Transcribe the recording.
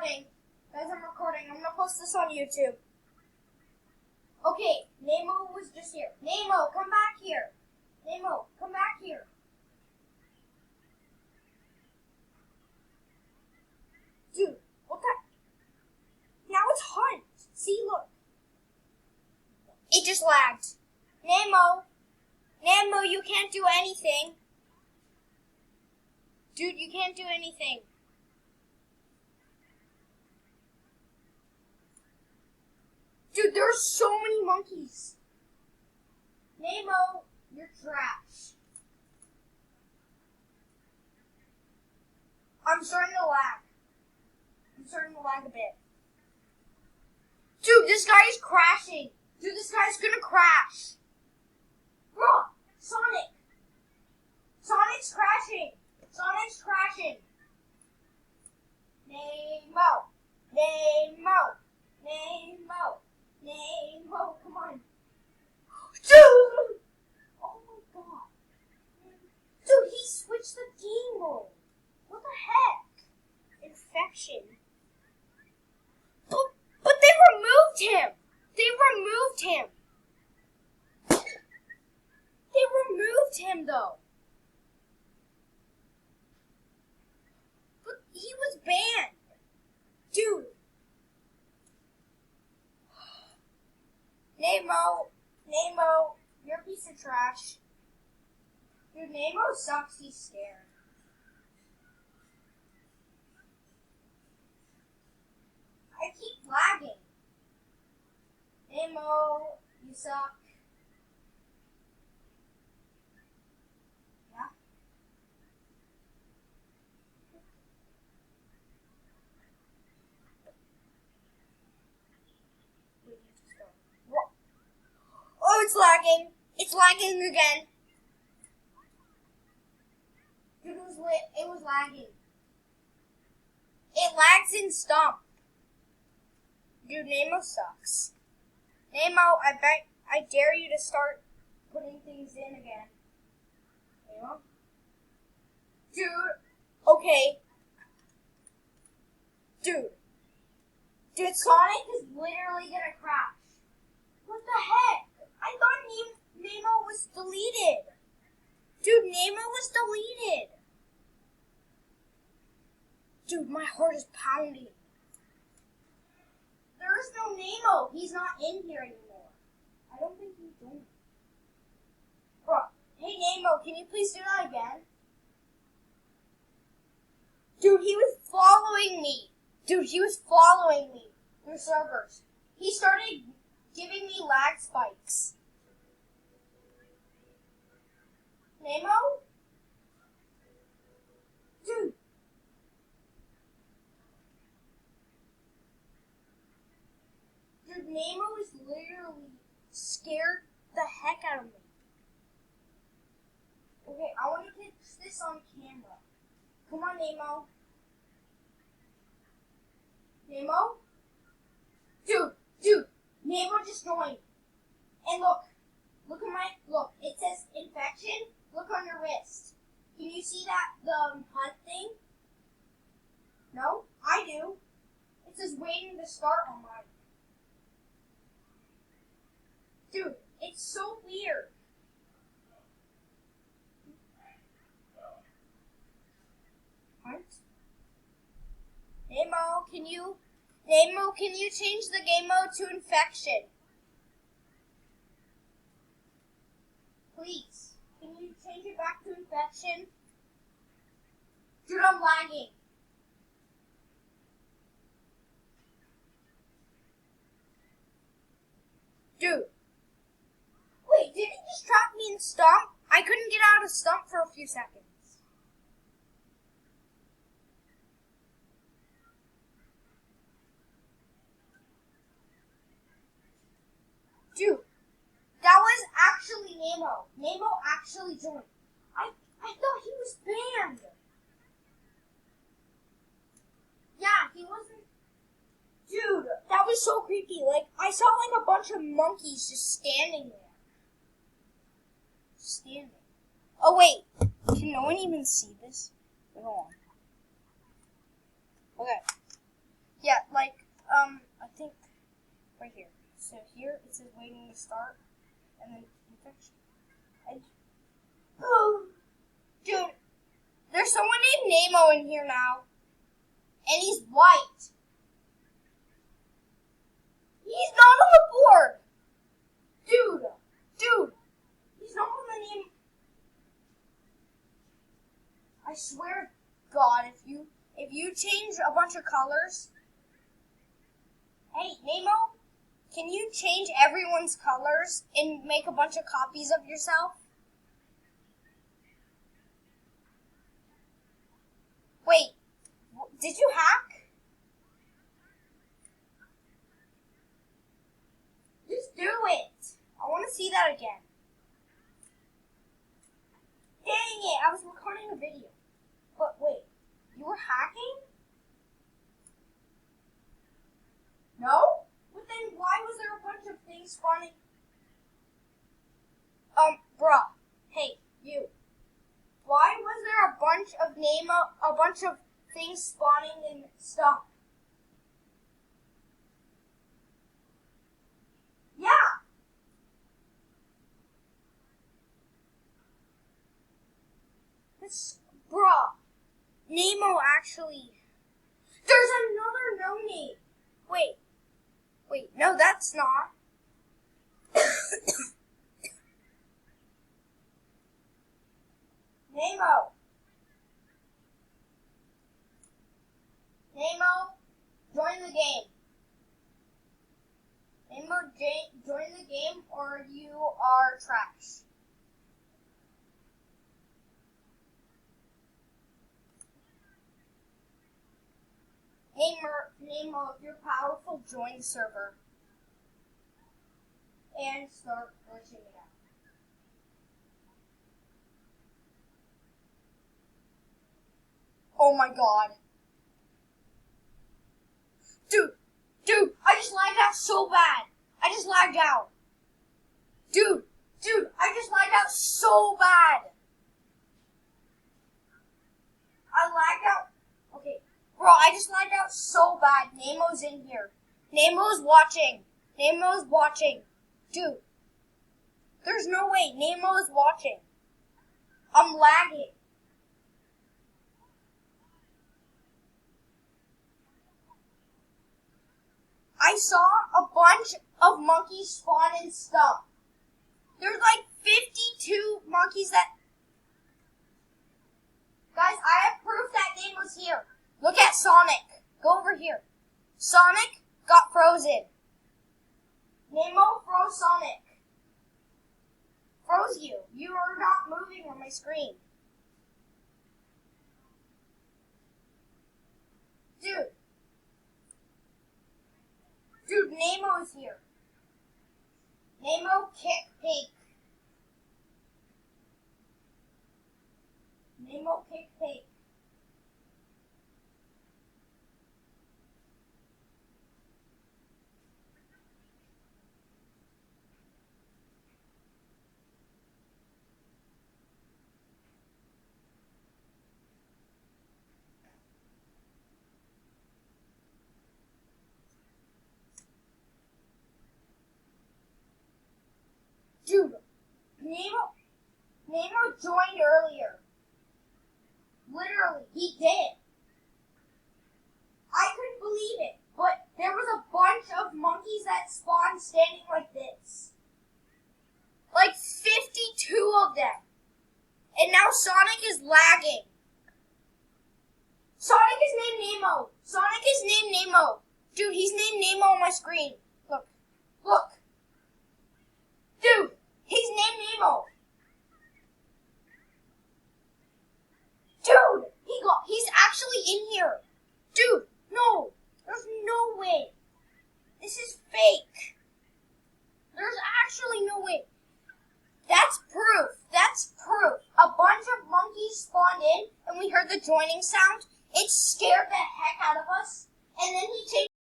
recording. Guys, I'm recording. I'm gonna post this on YouTube. Okay, Namo was just here. Namo, come back here. Namo, come back here. Dude, what the? Now it's hunt. See, look. It just lagged. Namo, you can't do anything. Dude, you can't do anything. Dude, there are so many monkeys. Namo, you're trash. I'm starting to lag. A bit. Dude, this guy is crashing. Dude, this guy's gonna crash. Bro, Sonic. Sonic's crashing. Namo, come on. Dude! Oh my god. Dude, he switched the game mode. What the heck? Infection. But they removed him. They removed him though. But he was banned. Dude. Namo, you're a piece of trash. Dude, Namo sucks, he's scared. I keep lagging. Namo, you suck. Yeah? What? Oh, it's lagging. It's lagging again. Dude, it was lagging. It lags in Stomp. Dude, Namo sucks. Namo, I dare you to start putting things in again. Namo? Dude, okay. Dude, Sonic is literally gonna crash. What the heck? I thought Namo was deleted. Dude, Namo was deleted. Dude, my heart is pounding. There is no Namo. He's not in here anymore. I don't think he's doing it. Bro, hey Namo, can you please do that again? Dude, he was following me. Through servers. He started giving me lag spikes. Namo? Dude. Dude, Namo is literally scared the heck out of me. Okay, I want to catch this on camera. Come on, Namo. Namo? Dude, Namo just joined. And look, it says infection. Look on your wrist. Can you see that, the hunt thing? No? I do. It says waiting to start on mine. Dude, it's so weird. Hunt? Namo, can you change the game mode to infection? Please. Can you change it back to infection? Dude, I'm lagging. Dude. Wait, did he just trap me in Stomp? I couldn't get out of Stomp for a few seconds. Dude, that was actually Namo. Namo actually joined. I thought he was banned. Yeah, he wasn't. Dude, that was so creepy. Like, I saw like a bunch of monkeys just standing there. Oh, wait. Can no one even see this? Hold on. Okay. So here it says waiting to start, and then infection. Dude, there's someone named Namo in here now, and he's white. He's not on the board. Dude, he's not on the name. I swear to God, if you change a bunch of colors. Hey, Namo, can you change everyone's colors and make a bunch of copies of yourself? Wait, did you hack? Just do it. I want to see that again. Dang it, I was recording a video. But wait, you were hacking? No? But then why was there a bunch of things spawning? Bruh. Hey, you. Why was there a bunch of things spawning and stuff? Yeah. Bruh. Namo actually. There's another no name. Wait, no, that's not. Namo, join the game. Namo, join the game or you are trash. Namo, if you're powerful, join the server. And start glitching it out. Oh my God. Dude, I just lagged out so bad. I just lagged out. Dude, I just lagged out so bad. I lagged out. Okay, bro, I just lagged out so bad. Namo's in here. Namo's watching. Dude, there's no way Namo's watching. I'm lagging. I saw a bunch of monkeys spawn and stuff. There's like 52 monkeys that... Guys, I have proof that Namo's here. Look at Sonic. Go over here. Sonic got frozen. Namo froze Sonic. Froze you. You are not moving on my screen. Dude, Namo is here. Namo kick pink. Namo kick pink. Dude, Namo joined earlier. Literally, he did. I couldn't believe it, but there was a bunch of monkeys that spawned standing like this. Like 52 of them. And now Sonic is lagging. Sonic is named Namo. Dude, he's named Namo on my screen. Look. Dude, he's named Namo. Dude, he's actually in here.